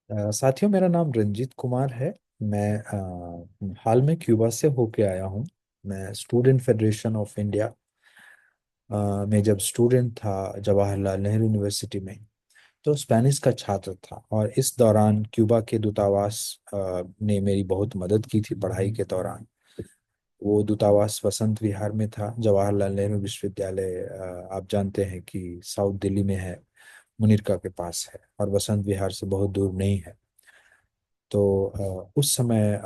साथियों, मेरा नाम रंजीत कुमार है। मैं हाल में क्यूबा से होके आया हूँ। मैं स्टूडेंट फेडरेशन ऑफ इंडिया में जब स्टूडेंट था जवाहरलाल नेहरू यूनिवर्सिटी में, तो स्पेनिश का छात्र था। और इस दौरान क्यूबा के दूतावास ने मेरी बहुत मदद की थी पढ़ाई के दौरान। वो दूतावास वसंत विहार में था। जवाहरलाल नेहरू विश्वविद्यालय, आप जानते हैं कि साउथ दिल्ली में है, मुनीरका के पास है, और वसंत विहार से बहुत दूर नहीं है। तो उस समय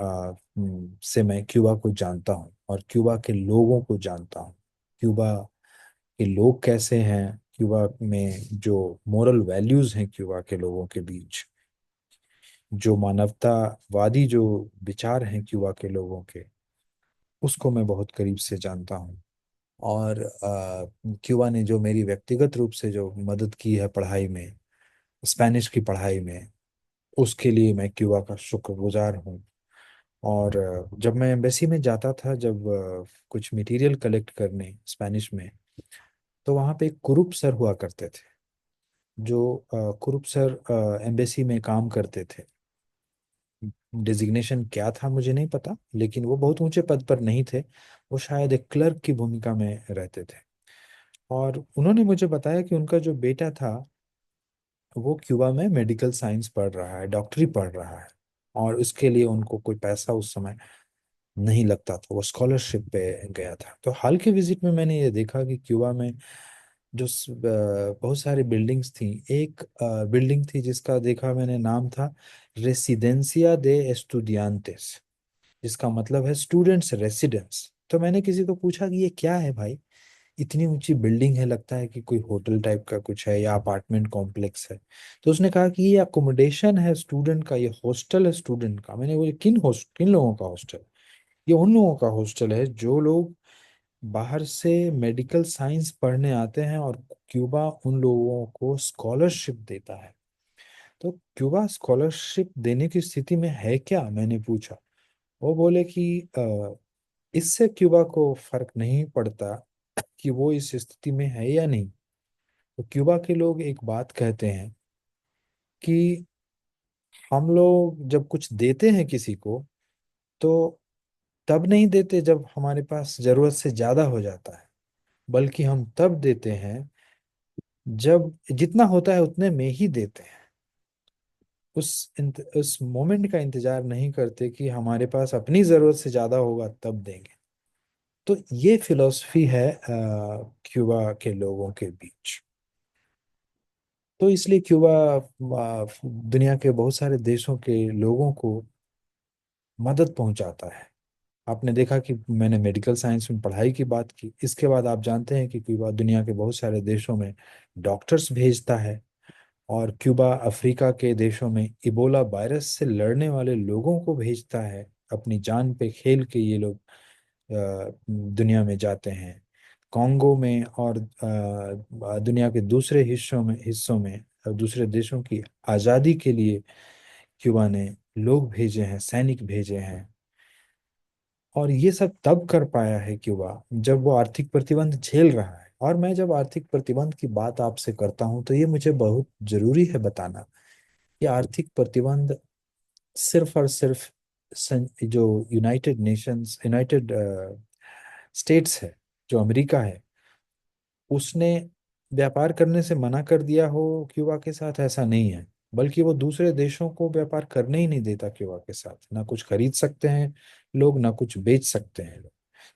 से मैं क्यूबा को जानता हूँ और क्यूबा के लोगों को जानता हूँ। क्यूबा के लोग कैसे हैं, क्यूबा में जो मोरल वैल्यूज हैं क्यूबा के लोगों के बीच, जो मानवतावादी जो विचार हैं क्यूबा के लोगों के, उसको मैं बहुत करीब से जानता हूँ। और क्यूबा ने जो मेरी व्यक्तिगत रूप से जो मदद की है पढ़ाई में, स्पेनिश की पढ़ाई में, उसके लिए मैं क्यूबा का शुक्रगुजार हूँ। और जब मैं एम्बेसी में जाता था, जब कुछ मटेरियल कलेक्ट करने स्पेनिश में, तो वहाँ पे एक कुरूप सर हुआ करते थे। जो कुरूप सर एम्बेसी में काम करते थे। डिजिग्नेशन क्या था मुझे नहीं पता, लेकिन वो बहुत ऊंचे पद पर नहीं थे। वो शायद एक क्लर्क की भूमिका में रहते थे। और उन्होंने मुझे बताया कि उनका जो बेटा था, वो क्यूबा में मेडिकल साइंस पढ़ रहा है, डॉक्टरी पढ़ रहा है। और उसके लिए उनको कोई पैसा उस समय नहीं लगता था, वो स्कॉलरशिप पे गया था। तो हाल के विजिट में मैंने ये देखा कि क्यूबा में जो बहुत सारी बिल्डिंग्स थी। एक बिल्डिंग थी जिसका देखा मैंने, नाम था रेसिडेंसिया दे एस्टूडियांतेस, जिसका मतलब है स्टूडेंट्स रेसिडेंस। तो मैंने किसी को पूछा कि ये क्या है भाई, इतनी ऊंची बिल्डिंग है, लगता है कि कोई होटल टाइप का कुछ है या अपार्टमेंट कॉम्प्लेक्स है। तो उसने कहा कि ये अकोमोडेशन है स्टूडेंट का, ये हॉस्टल है स्टूडेंट का। मैंने बोले किन लोगों का हॉस्टल? ये उन लोगों का हॉस्टल है जो लोग बाहर से मेडिकल साइंस पढ़ने आते हैं, और क्यूबा उन लोगों को स्कॉलरशिप देता है। तो क्यूबा स्कॉलरशिप देने की स्थिति में है क्या, मैंने पूछा। वो बोले कि इससे क्यूबा को फर्क नहीं पड़ता कि वो इस स्थिति में है या नहीं। तो क्यूबा के लोग एक बात कहते हैं कि हम लोग जब कुछ देते हैं किसी को, तो तब नहीं देते जब हमारे पास जरूरत से ज्यादा हो जाता है, बल्कि हम तब देते हैं जब जितना होता है उतने में ही देते हैं। उस मोमेंट का इंतजार नहीं करते कि हमारे पास अपनी जरूरत से ज्यादा होगा तब देंगे। तो ये फिलॉसफी है क्यूबा के लोगों के बीच। तो इसलिए क्यूबा दुनिया के बहुत सारे देशों के लोगों को मदद पहुंचाता है। आपने देखा कि मैंने मेडिकल साइंस में पढ़ाई की बात की, इसके बाद आप जानते हैं कि क्यूबा दुनिया के बहुत सारे देशों में डॉक्टर्स भेजता है। और क्यूबा अफ्रीका के देशों में इबोला वायरस से लड़ने वाले लोगों को भेजता है। अपनी जान पे खेल के ये लोग दुनिया में जाते हैं। कॉन्गो में और दुनिया के दूसरे हिस्सों में दूसरे देशों की आज़ादी के लिए क्यूबा ने लोग भेजे हैं, सैनिक भेजे हैं। और ये सब तब कर पाया है क्यूबा जब वो आर्थिक प्रतिबंध झेल रहा है। और मैं जब आर्थिक प्रतिबंध की बात आपसे करता हूं, तो ये मुझे बहुत जरूरी है बताना। ये आर्थिक प्रतिबंध सिर्फ और सिर्फ जो यूनाइटेड स्टेट्स है, जो अमेरिका है, उसने व्यापार करने से मना कर दिया हो क्यूबा के साथ, ऐसा नहीं है। बल्कि वो दूसरे देशों को व्यापार करने ही नहीं देता क्यूबा के साथ। ना कुछ खरीद सकते हैं लोग, ना कुछ बेच सकते हैं लोग।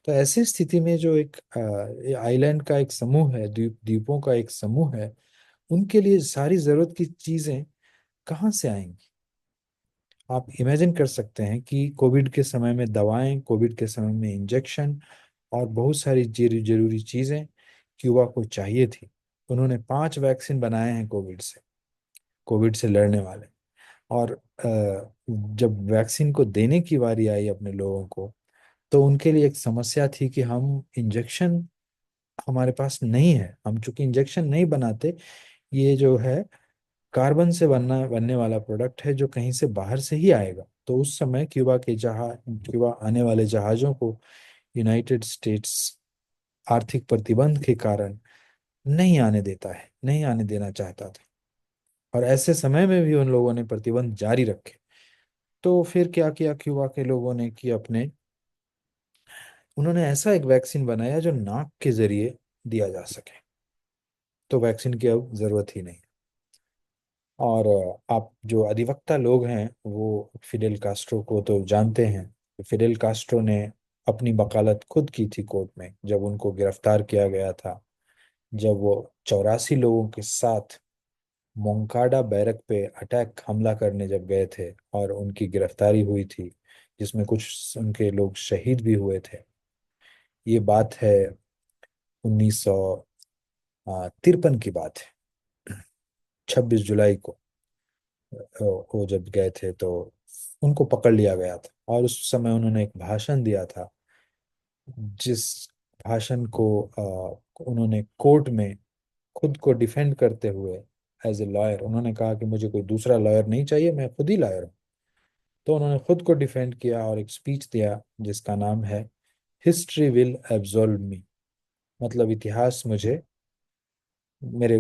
तो ऐसी स्थिति में जो एक आइलैंड का एक समूह है, द्वीपों का एक समूह है, उनके लिए सारी जरूरत की चीजें कहाँ से आएंगी? आप इमेजिन कर सकते हैं कि कोविड के समय में दवाएं, कोविड के समय में इंजेक्शन और बहुत सारी जरूरी चीजें क्यूबा को चाहिए थी। उन्होंने 5 वैक्सीन बनाए हैं कोविड से लड़ने वाले। और जब वैक्सीन को देने की बारी आई अपने लोगों को, तो उनके लिए एक समस्या थी कि हम इंजेक्शन हमारे पास नहीं है। हम चूंकि इंजेक्शन नहीं बनाते, ये जो है कार्बन से बनने वाला प्रोडक्ट है जो कहीं से बाहर से ही आएगा। तो उस समय क्यूबा आने वाले जहाजों को यूनाइटेड स्टेट्स आर्थिक प्रतिबंध के कारण नहीं आने देना चाहता था। और ऐसे समय में भी उन लोगों ने प्रतिबंध जारी रखे। तो फिर क्या किया क्यूबा के लोगों ने कि अपने उन्होंने ऐसा एक वैक्सीन बनाया जो नाक के जरिए दिया जा सके। तो वैक्सीन की अब जरूरत ही नहीं। और आप जो अधिवक्ता लोग हैं वो फिडेल कास्ट्रो को तो जानते हैं। फिडेल कास्ट्रो ने अपनी वकालत खुद की थी कोर्ट में जब उनको गिरफ्तार किया गया था, जब वो 84 लोगों के साथ मोंकाडा बैरक पे अटैक हमला करने जब गए थे और उनकी गिरफ्तारी हुई थी, जिसमें कुछ उनके लोग शहीद भी हुए थे। ये बात है 1953 की बात है, 26 जुलाई को। वो जब गए थे तो उनको पकड़ लिया गया था और उस समय उन्होंने एक भाषण दिया था, जिस भाषण को उन्होंने कोर्ट में खुद को डिफेंड करते हुए एज ए लॉयर उन्होंने कहा कि मुझे कोई दूसरा लॉयर नहीं चाहिए, मैं खुद ही लॉयर हूँ। तो उन्होंने खुद को डिफेंड किया और एक स्पीच दिया जिसका नाम है हिस्ट्री विल एब्सॉल्व मी। मतलब इतिहास मुझे, मेरे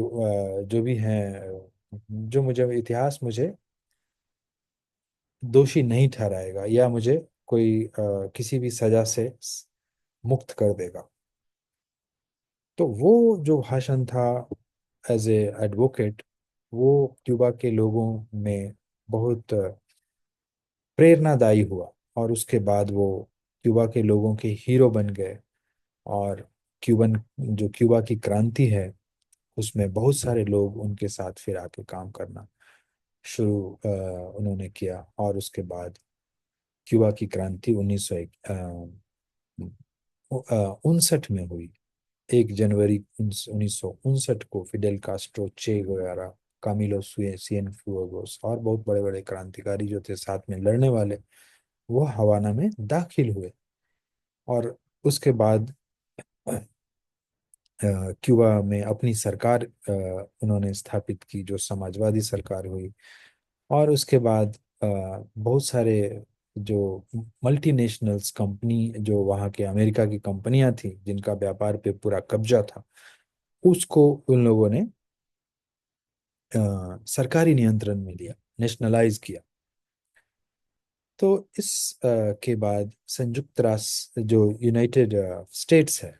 जो भी हैं, जो मुझे इतिहास मुझे दोषी नहीं ठहराएगा या मुझे कोई किसी भी सजा से मुक्त कर देगा। तो वो जो भाषण था एज ए एडवोकेट, वो क्यूबा के लोगों में बहुत प्रेरणादायी हुआ। और उसके बाद वो क्यूबा के लोगों के हीरो बन गए। और क्यूबन जो क्यूबा की क्रांति है उसमें बहुत सारे लोग उनके साथ फिर आके काम करना शुरू उन्होंने किया। और उसके बाद क्यूबा की क्रांति 1959 में हुई। 1 जनवरी 1959 को फिडेल कास्ट्रो, चे गुवेरा, कामिलो सिएनफुएगोस और बहुत बड़े बड़े क्रांतिकारी जो थे साथ में लड़ने वाले, वो हवाना में दाखिल हुए। और उसके बाद क्यूबा में अपनी सरकार उन्होंने स्थापित की, जो समाजवादी सरकार हुई। और उसके बाद बहुत सारे जो मल्टीनेशनल्स कंपनी, जो वहाँ के अमेरिका की कंपनियां थी जिनका व्यापार पे पूरा कब्जा था, उसको उन लोगों ने सरकारी नियंत्रण में लिया, नेशनलाइज किया। तो इस के बाद संयुक्त राष्ट्र जो यूनाइटेड स्टेट्स है,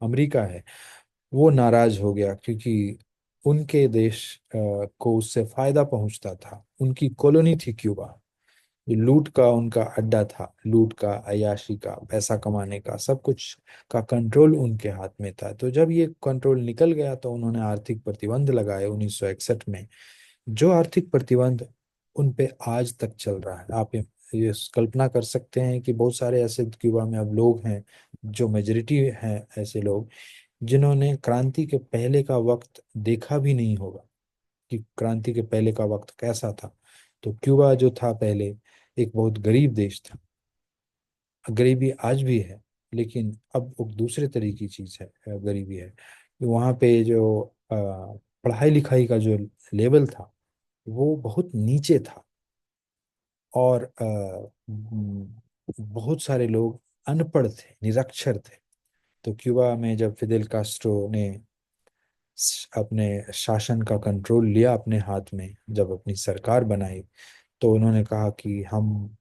अमेरिका है, वो नाराज हो गया क्योंकि उनके देश को उससे फायदा पहुंचता था। उनकी कॉलोनी थी क्यूबा, ये लूट का उनका अड्डा था, लूट का, अय्याशी का, पैसा कमाने का, सब कुछ का कंट्रोल उनके हाथ में था। तो जब ये कंट्रोल निकल गया तो उन्होंने आर्थिक प्रतिबंध लगाए 1961 में। जो आर्थिक प्रतिबंध उन पे आज तक चल रहा है। आप ये कल्पना कर सकते हैं कि बहुत सारे ऐसे क्यूबा में अब लोग हैं, जो मेजोरिटी हैं ऐसे लोग, जिन्होंने क्रांति के पहले का वक्त देखा भी नहीं होगा कि क्रांति के पहले का वक्त कैसा था। तो क्यूबा जो था पहले एक बहुत गरीब देश था। गरीबी आज भी है, लेकिन अब वो दूसरे तरह की चीज है, गरीबी है। वहाँ पे जो पढ़ाई लिखाई का जो लेवल था वो बहुत नीचे था। और बहुत सारे लोग अनपढ़ थे, निरक्षर थे। तो क्यूबा में जब फिदेल कास्ट्रो ने अपने शासन का कंट्रोल लिया अपने हाथ में, जब अपनी सरकार बनाई, तो उन्होंने कहा कि हम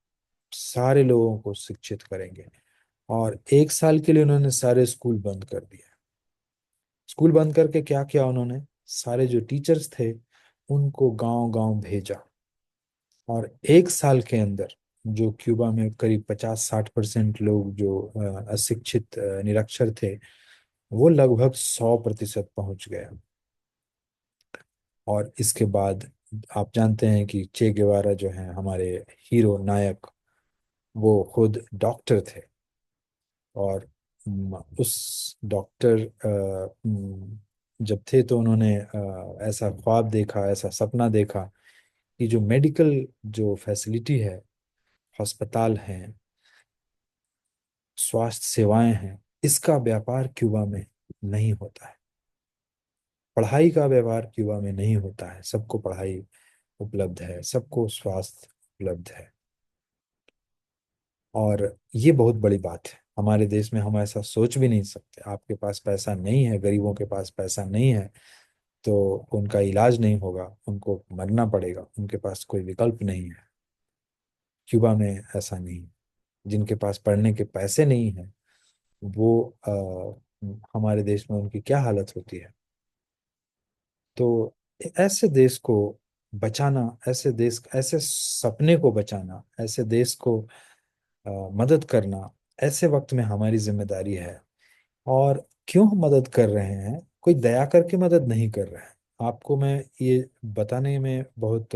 सारे लोगों को शिक्षित करेंगे। और 1 साल के लिए उन्होंने सारे स्कूल बंद कर दिए। स्कूल बंद करके क्या किया उन्होंने, सारे जो टीचर्स थे उनको गांव गांव भेजा। और 1 साल के अंदर जो क्यूबा में करीब 50-60% लोग जो अशिक्षित निरक्षर थे, वो लगभग 100% पहुंच गए। और इसके बाद आप जानते हैं कि चे गेवारा जो है हमारे हीरो नायक, वो खुद डॉक्टर थे। और उस डॉक्टर जब थे तो उन्होंने ऐसा ख्वाब देखा, ऐसा सपना देखा कि जो मेडिकल जो फैसिलिटी है, अस्पताल हैं, स्वास्थ्य सेवाएं हैं, इसका व्यापार क्यूबा में नहीं होता है। पढ़ाई का व्यापार क्यूबा में नहीं होता है। सबको पढ़ाई उपलब्ध है, सबको स्वास्थ्य उपलब्ध है। और ये बहुत बड़ी बात है। हमारे देश में हम ऐसा सोच भी नहीं सकते। आपके पास पैसा नहीं है, गरीबों के पास पैसा नहीं है, तो उनका इलाज नहीं होगा, उनको मरना पड़ेगा, उनके पास कोई विकल्प नहीं है। क्यूबा में ऐसा नहीं। जिनके पास पढ़ने के पैसे नहीं है, वो हमारे देश में उनकी क्या हालत होती है। तो ऐसे देश को बचाना, ऐसे देश, ऐसे सपने को बचाना, ऐसे देश को मदद करना, ऐसे वक्त में हमारी जिम्मेदारी है। और क्यों हम मदद कर रहे हैं? कोई दया करके मदद नहीं कर रहे हैं। आपको मैं ये बताने में बहुत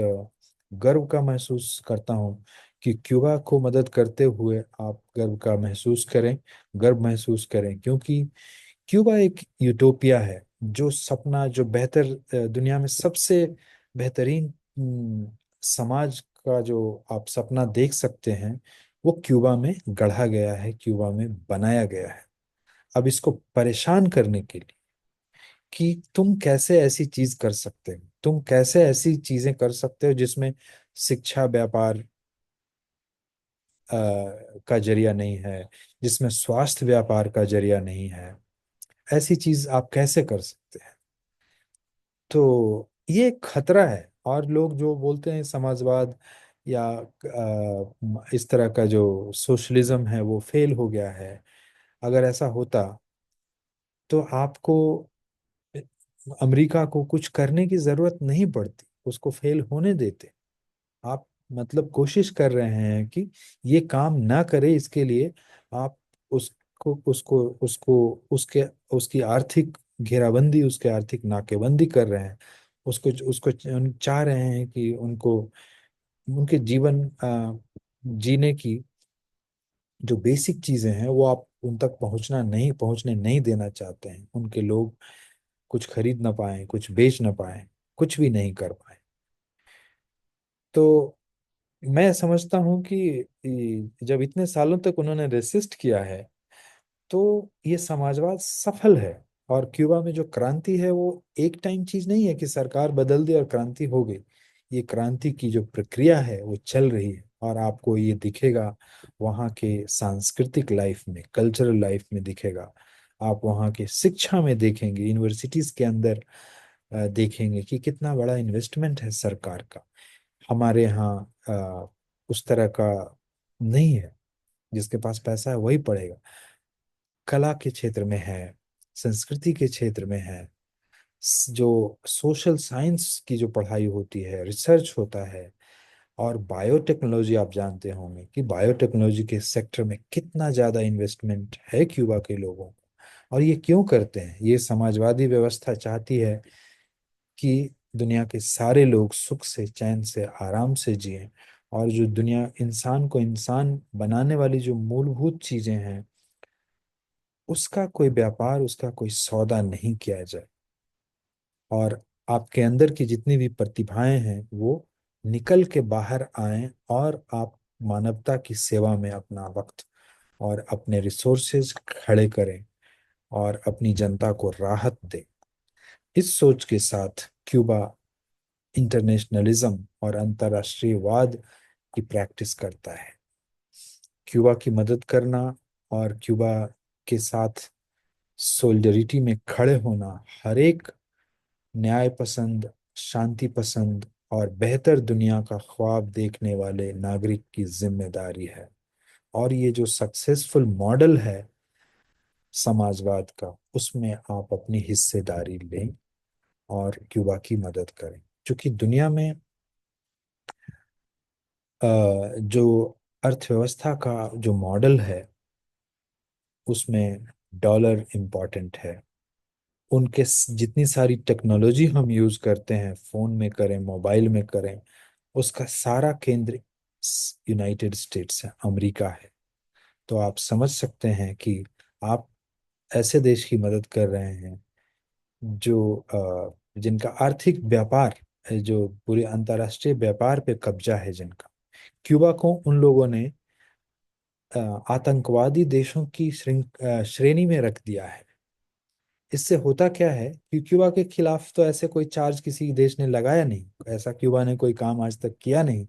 गर्व का महसूस करता हूँ कि क्यूबा को मदद करते हुए आप गर्व का महसूस करें, गर्व महसूस करें, क्योंकि क्यूबा एक यूटोपिया है। जो सपना, जो बेहतर दुनिया में सबसे बेहतरीन समाज का जो आप सपना देख सकते हैं, वो क्यूबा में गढ़ा गया है, क्यूबा में बनाया गया है। अब इसको परेशान करने के लिए कि तुम कैसे ऐसी चीज कर सकते हो, तुम कैसे ऐसी चीजें कर सकते हो जिसमें शिक्षा व्यापार का जरिया नहीं है, जिसमें स्वास्थ्य व्यापार का जरिया नहीं है, ऐसी चीज आप कैसे कर सकते हैं? तो ये एक खतरा है। और लोग जो बोलते हैं समाजवाद या इस तरह का जो सोशलिज्म है वो फेल हो गया है, अगर ऐसा होता तो आपको, अमेरिका को कुछ करने की जरूरत नहीं पड़ती, उसको फेल होने देते। आप मतलब कोशिश कर रहे हैं कि ये काम ना करे, इसके लिए आप उसको उसको उसको उसके उसकी आर्थिक घेराबंदी, उसके आर्थिक नाकेबंदी कर रहे हैं। उसको उसको चाह रहे हैं कि उनको उनके जीवन जीने की जो बेसिक चीजें हैं वो आप उन तक पहुंचने नहीं देना चाहते हैं। उनके लोग कुछ खरीद ना पाए, कुछ बेच ना पाए, कुछ भी नहीं कर पाए। तो मैं समझता हूँ कि जब इतने सालों तक उन्होंने रेसिस्ट किया है, तो ये समाजवाद सफल है। और क्यूबा में जो क्रांति है वो एक टाइम चीज नहीं है कि सरकार बदल दी और क्रांति हो गई। ये क्रांति की जो प्रक्रिया है वो चल रही है, और आपको ये दिखेगा वहाँ के सांस्कृतिक लाइफ में, कल्चरल लाइफ में दिखेगा। आप वहाँ के शिक्षा में देखेंगे, यूनिवर्सिटीज के अंदर देखेंगे कि कितना बड़ा इन्वेस्टमेंट है सरकार का। हमारे यहाँ उस तरह का नहीं है। जिसके पास पैसा है वही पढ़ेगा। कला के क्षेत्र में है, संस्कृति के क्षेत्र में है, जो सोशल साइंस की जो पढ़ाई होती है, रिसर्च होता है। और बायोटेक्नोलॉजी, आप जानते होंगे कि बायोटेक्नोलॉजी के सेक्टर में कितना ज्यादा इन्वेस्टमेंट है क्यूबा के लोगों को। और ये क्यों करते हैं? ये समाजवादी व्यवस्था चाहती है कि दुनिया के सारे लोग सुख से, चैन से, आराम से जिएं। और जो दुनिया इंसान को इंसान बनाने वाली जो मूलभूत चीजें हैं, उसका कोई व्यापार, उसका कोई सौदा नहीं किया जाए। और आपके अंदर की जितनी भी प्रतिभाएं हैं वो निकल के बाहर आए, और आप मानवता की सेवा में अपना वक्त और अपने रिसोर्सेज खड़े करें और अपनी जनता को राहत दें। इस सोच के साथ क्यूबा इंटरनेशनलिज्म और अंतर्राष्ट्रीयवाद की प्रैक्टिस करता है। क्यूबा की मदद करना और क्यूबा के साथ सोलिडरिटी में खड़े होना हर एक न्याय पसंद, शांति पसंद और बेहतर दुनिया का ख्वाब देखने वाले नागरिक की जिम्मेदारी है। और ये जो सक्सेसफुल मॉडल है समाजवाद का, उसमें आप अपनी हिस्सेदारी लें और क्यूबा की मदद करें। क्योंकि दुनिया में जो अर्थव्यवस्था का जो मॉडल है, उसमें डॉलर इम्पॉर्टेंट है। उनके जितनी सारी टेक्नोलॉजी हम यूज करते हैं, फोन में करें, मोबाइल में करें, उसका सारा केंद्र यूनाइटेड स्टेट्स है, अमेरिका है। तो आप समझ सकते हैं कि आप ऐसे देश की मदद कर रहे हैं जो जिनका आर्थिक व्यापार, जो पूरे अंतर्राष्ट्रीय व्यापार पे कब्जा है जिनका। क्यूबा को उन लोगों ने आतंकवादी देशों की श्रेणी में रख दिया है। इससे होता क्या है कि क्यूबा के खिलाफ तो ऐसे कोई चार्ज किसी देश ने लगाया नहीं, ऐसा क्यूबा ने कोई काम आज तक किया नहीं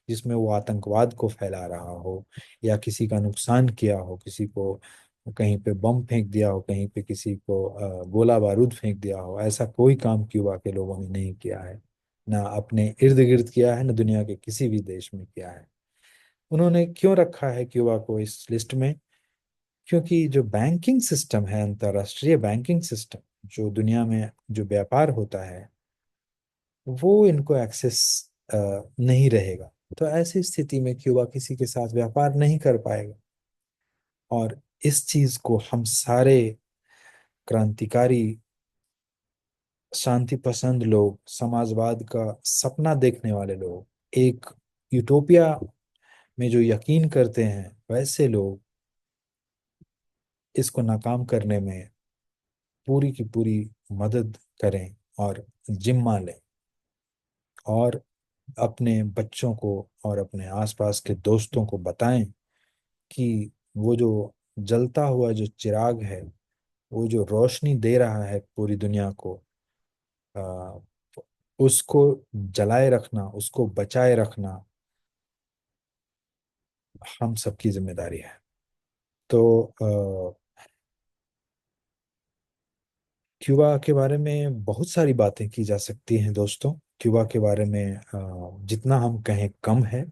जिसमें वो आतंकवाद को फैला रहा हो या किसी का नुकसान किया हो, किसी को कहीं पे बम फेंक दिया हो, कहीं पे किसी को गोला बारूद फेंक दिया हो, ऐसा कोई काम क्यूबा के लोगों ने नहीं किया है। ना अपने इर्द गिर्द किया है, ना दुनिया के किसी भी देश में किया है। उन्होंने क्यों रखा है क्यूबा को इस लिस्ट में? क्योंकि जो बैंकिंग सिस्टम है, अंतरराष्ट्रीय बैंकिंग सिस्टम, जो दुनिया में जो व्यापार होता है, वो इनको एक्सेस नहीं रहेगा। तो ऐसी स्थिति में क्यूबा किसी के साथ व्यापार नहीं कर पाएगा। और इस चीज को हम सारे क्रांतिकारी, शांति पसंद लोग, समाजवाद का सपना देखने वाले लोग, एक यूटोपिया में जो यकीन करते हैं, वैसे लोग इसको नाकाम करने में पूरी की पूरी मदद करें और जिम्मा लें, और अपने बच्चों को और अपने आसपास के दोस्तों को बताएं कि वो जो जलता हुआ जो चिराग है, वो जो रोशनी दे रहा है पूरी दुनिया को, आ, उसको जलाए रखना, उसको बचाए रखना हम सबकी जिम्मेदारी है। तो क्यूबा के बारे में बहुत सारी बातें की जा सकती हैं दोस्तों। क्यूबा के बारे में जितना हम कहें कम है।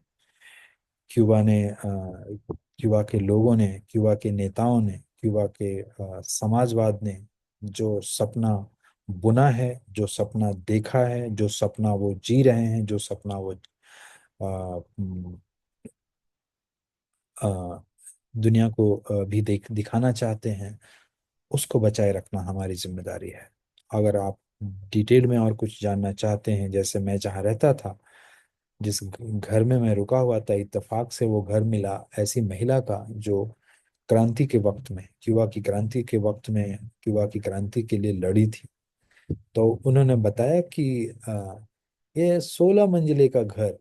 क्यूबा ने क्यूबा के लोगों ने, क्यूबा के नेताओं ने, क्यूबा के समाजवाद ने जो सपना बुना है, जो सपना देखा है, जो सपना वो जी रहे हैं, जो सपना वो अ, दुनिया को भी दिखाना चाहते हैं, उसको बचाए रखना हमारी जिम्मेदारी है। अगर आप डिटेल में और कुछ जानना चाहते हैं, जैसे मैं जहाँ रहता था, जिस घर में मैं रुका हुआ था, इत्तेफाक से वो घर मिला ऐसी महिला का जो क्रांति के वक्त में, क्यूबा की क्रांति के वक्त में, क्यूबा की क्रांति के लिए लड़ी थी। तो उन्होंने बताया कि ये 16 मंजिले का घर,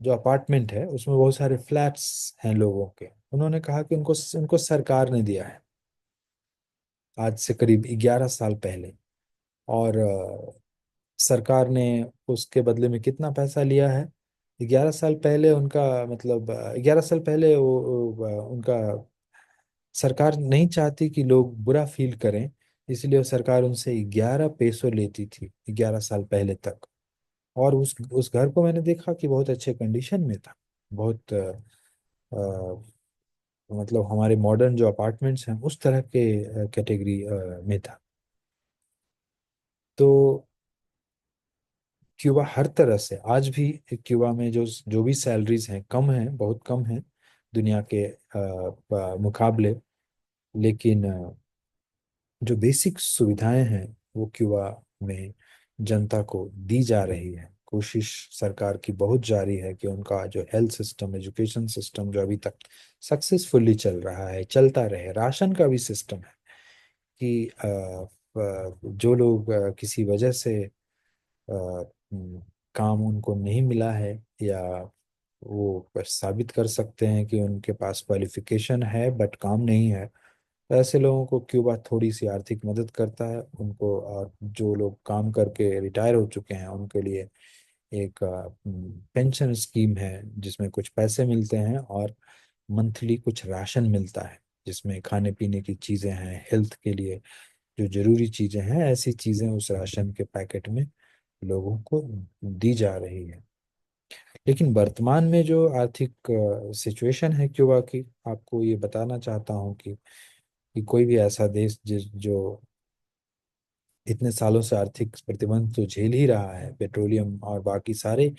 जो अपार्टमेंट है, उसमें बहुत सारे फ्लैट्स हैं लोगों के। उन्होंने कहा कि उनको उनको सरकार ने दिया है, आज से करीब 11 साल पहले। और सरकार ने उसके बदले में कितना पैसा लिया है? 11 साल पहले उनका, मतलब 11 साल पहले उनका, सरकार नहीं चाहती कि लोग बुरा फील करें, इसलिए वो सरकार उनसे 11 पैसों लेती थी 11 साल पहले तक। और उस घर को मैंने देखा कि बहुत अच्छे कंडीशन में था। बहुत मतलब हमारे मॉडर्न जो अपार्टमेंट्स हैं उस तरह के कैटेगरी में था। तो क्यूबा हर तरह से आज भी, क्यूबा में जो जो भी सैलरीज हैं कम हैं, बहुत कम हैं दुनिया के मुकाबले। लेकिन जो बेसिक सुविधाएं हैं वो क्यूबा में जनता को दी जा रही है। कोशिश सरकार की बहुत जारी है कि उनका जो हेल्थ सिस्टम, एजुकेशन सिस्टम, जो अभी तक सक्सेसफुली चल रहा है, चलता रहे। राशन का भी सिस्टम है कि जो लोग किसी वजह से काम उनको नहीं मिला है, या वो बस साबित कर सकते हैं कि उनके पास क्वालिफिकेशन है बट काम नहीं है, तो ऐसे लोगों को क्यूबा थोड़ी सी आर्थिक मदद करता है उनको। और जो लोग काम करके रिटायर हो चुके हैं उनके लिए एक पेंशन स्कीम है, जिसमें कुछ पैसे मिलते हैं और मंथली कुछ राशन मिलता है, जिसमें खाने पीने की चीज़ें हैं, हेल्थ के लिए जो जरूरी चीज़ें हैं, ऐसी चीज़ें उस राशन के पैकेट में लोगों को दी जा रही है। लेकिन वर्तमान में जो आर्थिक सिचुएशन है क्यूबा की, आपको ये बताना चाहता हूँ कि कोई भी ऐसा देश जिस जो इतने सालों से आर्थिक प्रतिबंध तो झेल ही रहा है, पेट्रोलियम और बाकी सारे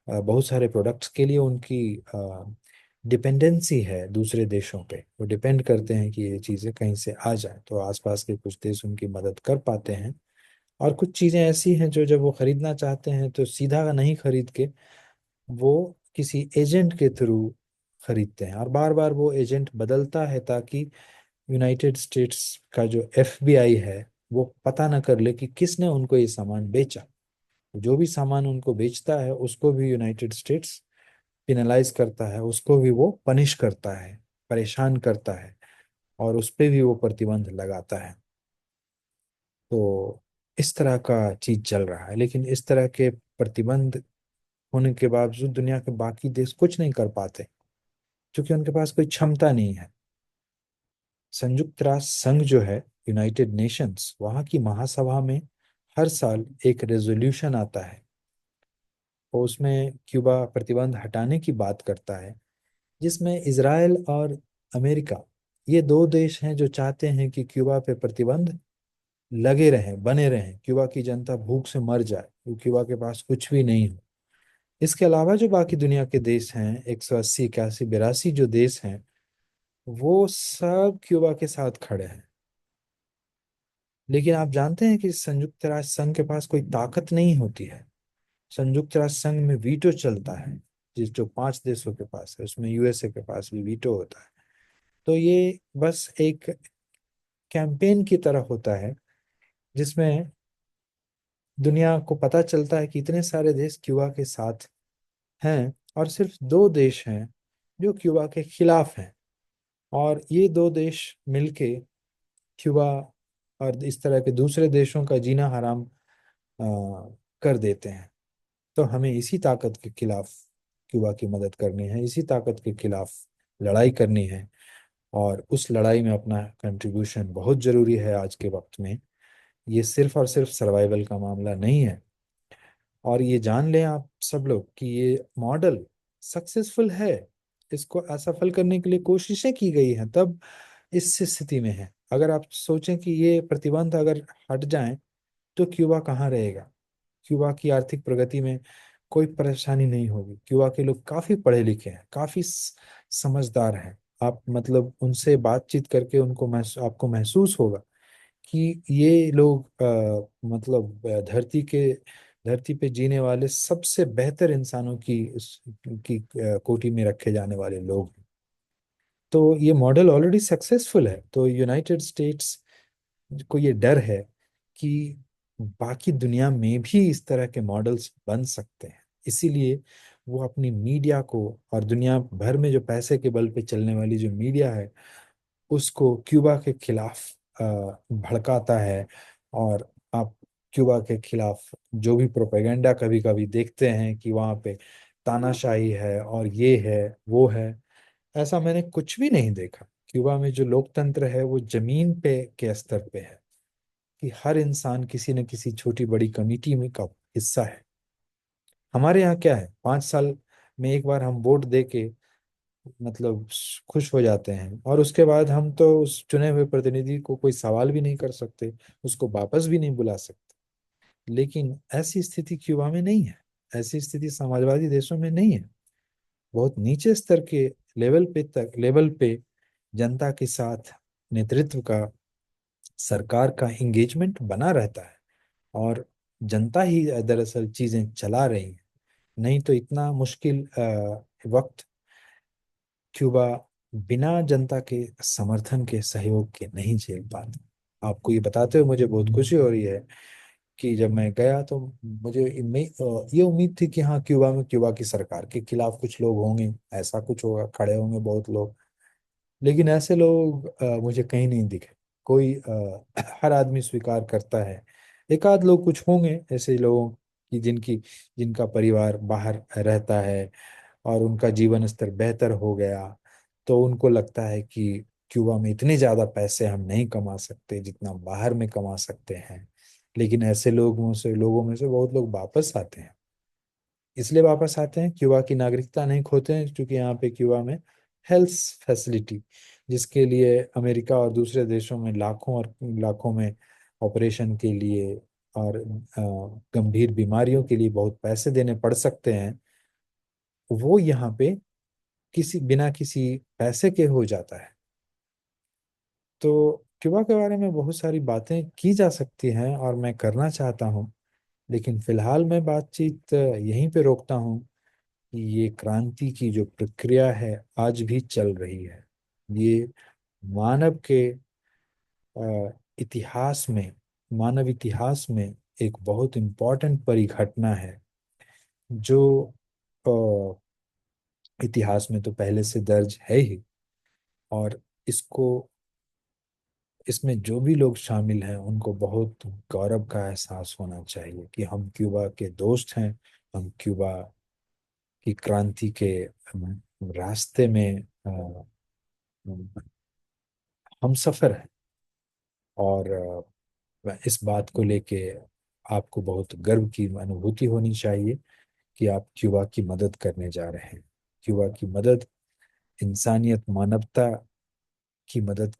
बहुत सारे प्रोडक्ट्स के लिए उनकी डिपेंडेंसी है दूसरे देशों पे। वो डिपेंड करते हैं कि ये चीज़ें कहीं से आ जाए, तो आसपास के कुछ देश उनकी मदद कर पाते हैं। और कुछ चीज़ें ऐसी हैं जो जब वो खरीदना चाहते हैं तो सीधा नहीं खरीद के वो किसी एजेंट के थ्रू खरीदते हैं, और बार बार वो एजेंट बदलता है ताकि यूनाइटेड स्टेट्स का जो एफबीआई है वो पता ना कर ले कि किसने उनको ये सामान बेचा। जो भी सामान उनको बेचता है उसको भी यूनाइटेड स्टेट्स पिनलाइज करता है, उसको भी वो पनिश करता है, परेशान करता है, और उस पे भी वो प्रतिबंध लगाता है। तो इस तरह का चीज चल रहा है। लेकिन इस तरह के प्रतिबंध होने के बावजूद दुनिया के बाकी देश कुछ नहीं कर पाते, क्योंकि उनके पास कोई क्षमता नहीं है। संयुक्त राष्ट्र संघ जो है, यूनाइटेड नेशंस, वहाँ की महासभा में हर साल एक रेजोल्यूशन आता है और उसमें क्यूबा प्रतिबंध हटाने की बात करता है, जिसमें इसराइल और अमेरिका, ये दो देश हैं जो चाहते हैं कि क्यूबा पे प्रतिबंध लगे रहें, बने रहें, क्यूबा की जनता भूख से मर जाए, क्यूबा के पास कुछ भी नहीं हो। इसके अलावा जो बाकी दुनिया के देश हैं, 180, 81, 82 जो देश हैं, वो सब क्यूबा के साथ खड़े हैं। लेकिन आप जानते हैं कि संयुक्त राष्ट्र संघ के पास कोई ताकत नहीं होती है। संयुक्त राष्ट्र संघ में वीटो चलता है, जिस जो 5 देशों के पास है, उसमें यूएसए के पास भी वीटो होता है। तो ये बस एक कैंपेन की तरह होता है, जिसमें दुनिया को पता चलता है कि इतने सारे देश क्यूबा के साथ हैं और सिर्फ दो देश हैं जो क्यूबा के खिलाफ हैं। और ये दो देश मिलके क्यूबा और इस तरह के दूसरे देशों का जीना हराम कर देते हैं। तो हमें इसी ताकत के खिलाफ क्यूबा की मदद करनी है, इसी ताकत के खिलाफ लड़ाई करनी है। और उस लड़ाई में अपना कंट्रीब्यूशन बहुत जरूरी है आज के वक्त में। ये सिर्फ और सिर्फ सर्वाइवल का मामला नहीं है। और ये जान लें आप सब लोग कि ये मॉडल सक्सेसफुल है। इसको असफल करने के लिए कोशिशें की गई हैं, तब इस स्थिति में है। अगर आप सोचें कि ये प्रतिबंध अगर हट जाएं तो क्यूबा कहाँ रहेगा। क्यूबा की आर्थिक प्रगति में कोई परेशानी नहीं होगी। क्यूबा के लोग काफी पढ़े लिखे हैं, काफी समझदार हैं। आप मतलब उनसे बातचीत करके आपको महसूस होगा कि ये लोग मतलब धरती पे जीने वाले सबसे बेहतर इंसानों कोटि में रखे जाने वाले लोग हैं। तो ये मॉडल ऑलरेडी सक्सेसफुल है। तो यूनाइटेड स्टेट्स को ये डर है कि बाकी दुनिया में भी इस तरह के मॉडल्स बन सकते हैं। इसीलिए वो अपनी मीडिया को, और दुनिया भर में जो पैसे के बल पे चलने वाली जो मीडिया है, उसको क्यूबा के खिलाफ भड़काता है। और आप क्यूबा के खिलाफ जो भी प्रोपेगेंडा कभी कभी देखते हैं कि वहाँ पे तानाशाही है और ये है वो है, ऐसा मैंने कुछ भी नहीं देखा। क्यूबा में जो लोकतंत्र है वो जमीन पे के स्तर पे है, कि हर इंसान किसी न किसी छोटी बड़ी कमिटी में का हिस्सा है। हमारे यहाँ क्या है, 5 साल में एक बार हम वोट दे के मतलब खुश हो जाते हैं, और उसके बाद हम तो उस चुने हुए प्रतिनिधि को कोई सवाल भी नहीं कर सकते, उसको वापस भी नहीं बुला सकते। लेकिन ऐसी स्थिति क्यूबा में नहीं है। ऐसी स्थिति समाजवादी देशों में नहीं है। बहुत नीचे स्तर के लेवल पे जनता के साथ नेतृत्व का, सरकार का इंगेजमेंट बना रहता है। और जनता ही दरअसल चीजें चला रही है। नहीं तो इतना मुश्किल वक्त क्यूबा बिना जनता के समर्थन के, सहयोग के नहीं झेल पाता। आपको ये बताते हुए मुझे बहुत खुशी हो रही है कि जब मैं गया तो मुझे ये उम्मीद थी कि हाँ, क्यूबा में क्यूबा की सरकार के खिलाफ कुछ लोग होंगे, ऐसा कुछ होगा, खड़े होंगे बहुत लोग। लेकिन ऐसे लोग मुझे कहीं नहीं दिखे। कोई हर आदमी स्वीकार करता है, एक आध लोग कुछ होंगे ऐसे लोगों की जिनका परिवार बाहर रहता है और उनका जीवन स्तर बेहतर हो गया, तो उनको लगता है कि क्यूबा में इतने ज्यादा पैसे हम नहीं कमा सकते जितना बाहर में कमा सकते हैं। लेकिन ऐसे लोगों में से बहुत लोग वापस आते हैं। इसलिए वापस आते हैं, क्यूबा की नागरिकता नहीं खोते हैं, क्योंकि यहाँ पे क्यूबा में हेल्थ फैसिलिटी, जिसके लिए अमेरिका और दूसरे देशों में लाखों और लाखों में ऑपरेशन के लिए और गंभीर बीमारियों के लिए बहुत पैसे देने पड़ सकते हैं, वो यहाँ पे बिना किसी पैसे के हो जाता है। तो क्यूबा के बारे में बहुत सारी बातें की जा सकती हैं और मैं करना चाहता हूँ। लेकिन फिलहाल मैं बातचीत यहीं पे रोकता हूँ। ये क्रांति की जो प्रक्रिया है आज भी चल रही है। ये मानव के इतिहास में, मानव इतिहास में एक बहुत इम्पोर्टेंट परिघटना है, जो अ, इतिहास में तो पहले से दर्ज है ही। और इसको इसमें जो भी लोग शामिल हैं उनको बहुत गौरव का एहसास होना चाहिए कि हम क्यूबा के दोस्त हैं। हम क्यूबा की क्रांति के रास्ते में हम सफर है। और इस बात को लेके आपको बहुत गर्व की अनुभूति होनी चाहिए कि आप क्यूबा की मदद करने जा रहे हैं। क्यूबा की मदद इंसानियत, मानवता की मदद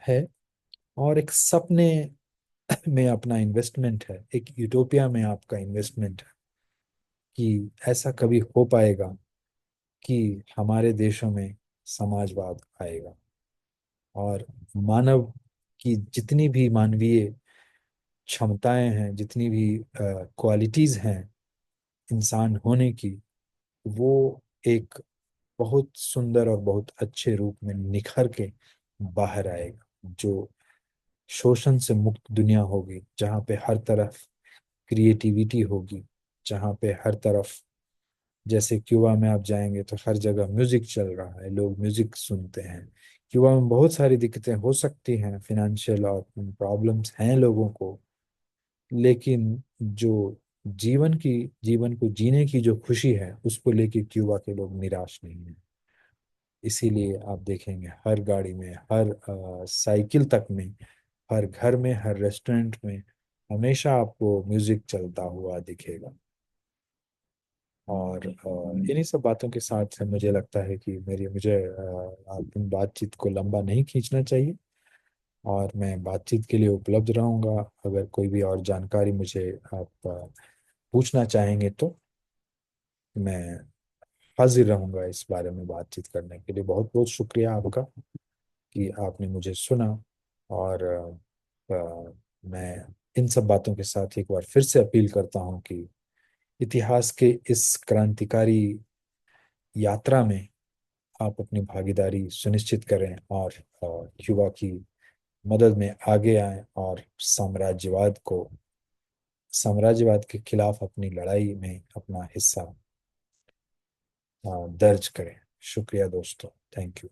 है, और एक सपने में अपना इन्वेस्टमेंट है, एक यूटोपिया में आपका इन्वेस्टमेंट है कि ऐसा कभी हो पाएगा कि हमारे देशों में समाजवाद आएगा, और मानव की जितनी भी मानवीय क्षमताएं हैं, जितनी भी क्वालिटीज हैं इंसान होने की, वो एक बहुत सुंदर और बहुत अच्छे रूप में निखर के बाहर आएगा। जो शोषण से मुक्त दुनिया होगी, जहाँ पे हर तरफ क्रिएटिविटी होगी, जहाँ पे हर तरफ, जैसे क्यूबा में आप जाएंगे तो हर जगह म्यूजिक चल रहा है, लोग म्यूजिक सुनते हैं। क्यूबा में बहुत सारी दिक्कतें हो सकती हैं, फिनेंशियल और प्रॉब्लम्स हैं लोगों को, लेकिन जो जीवन को जीने की जो खुशी है, उसको लेके क्यूबा के लोग निराश नहीं हैं। इसीलिए आप देखेंगे हर गाड़ी में, हर साइकिल तक में, हर घर में, हर रेस्टोरेंट में हमेशा आपको म्यूजिक चलता हुआ दिखेगा। और इन्हीं सब बातों के साथ मुझे लगता है कि मुझे अपनी बातचीत को लंबा नहीं खींचना चाहिए, और मैं बातचीत के लिए उपलब्ध रहूंगा। अगर कोई भी और जानकारी मुझे आप पूछना चाहेंगे तो मैं हाजिर रहूंगा इस बारे में बातचीत करने के लिए। बहुत बहुत शुक्रिया आपका कि आपने मुझे सुना। और मैं इन सब बातों के साथ एक बार फिर से अपील करता हूँ कि इतिहास के इस क्रांतिकारी यात्रा में आप अपनी भागीदारी सुनिश्चित करें, और क्यूबा की मदद में आगे आएं, और साम्राज्यवाद के खिलाफ अपनी लड़ाई में अपना हिस्सा दर्ज करें। शुक्रिया दोस्तों, थैंक यू।